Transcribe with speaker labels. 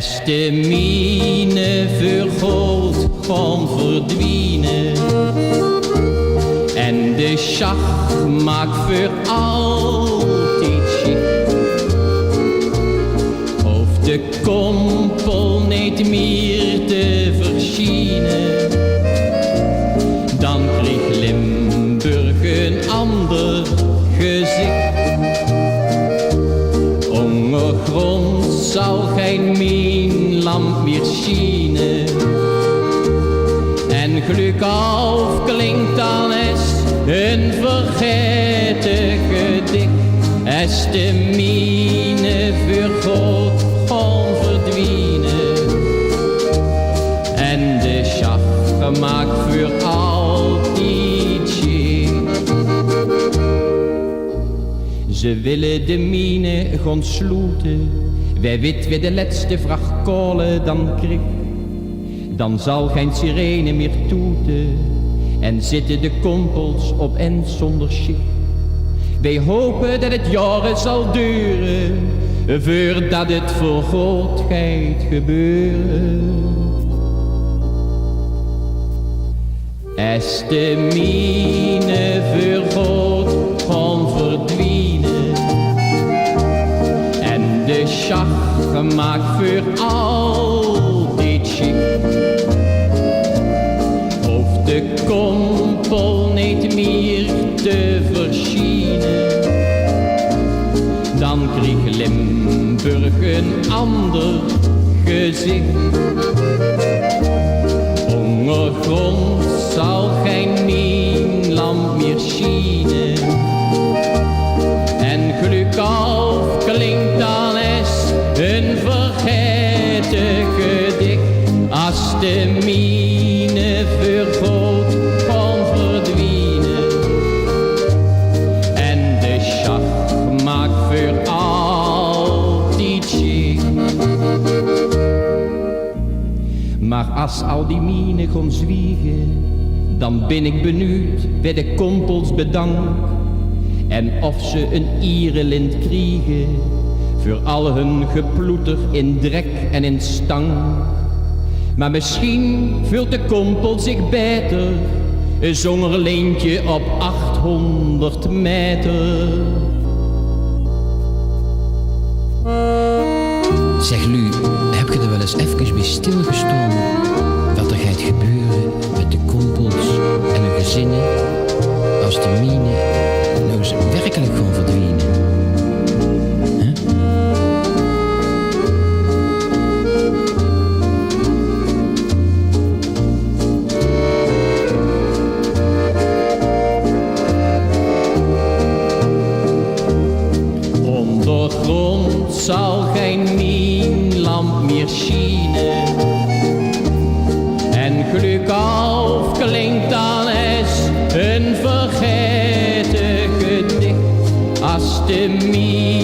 Speaker 1: Als de mine vergroot gewoon verdwijnen en de schach maakt voor altijd chic. Hoeft de kompel niet meer te verschijnen, dan kreeg Limburg een ander gezicht. Ondergrond zal geen minlamp meer schijnen en geluk klinkt dan eens een vergeten gedicht. Als de mine vergroot gewoon verdwijnen en de schach maakt voor altijd chic. Ze willen de mine gaan sloten, wij weten wie de laatste vracht kolen dan krijgt. Dan zal geen sirene meer toeten en zitten de kompels op en zonder schicht. Wij hopen dat het jaren zal duren voordat het voor God gaat gebeuren. Als de mine vergroot gewoon verdwijnen en de schach maakt voor altijd chic. Hoeft de kompel niet meer te verschijnen, dan kreeg Limburg een ander gezicht. Ondergrond zal geen minlamp meer schijnen en geluk klinkt dan eens een vergeten gedicht. Als de mine vergroot gewoon verdwijnen en de schach maakt voor altijd chic. Maar als al die minen gaan zwiegen, dan ben ik benieuwd bij de kompels bedankt en of ze een ierelint kriegen voor al hun geploeter in drek en in stang. Maar misschien vult de kompel zich beter zonder lintje op 800 meter.
Speaker 2: Zeg Lu, heb je er wel eens even bij stilgestaan wat er gaat gebeuren met de kompels en hun gezinnen als de mine nou eens werkelijk gaan verdwijnen?
Speaker 1: Ondergrond zal geen minlamp meer schijnen en geluk klinkt dan eens een vergeten gedicht. Als de mine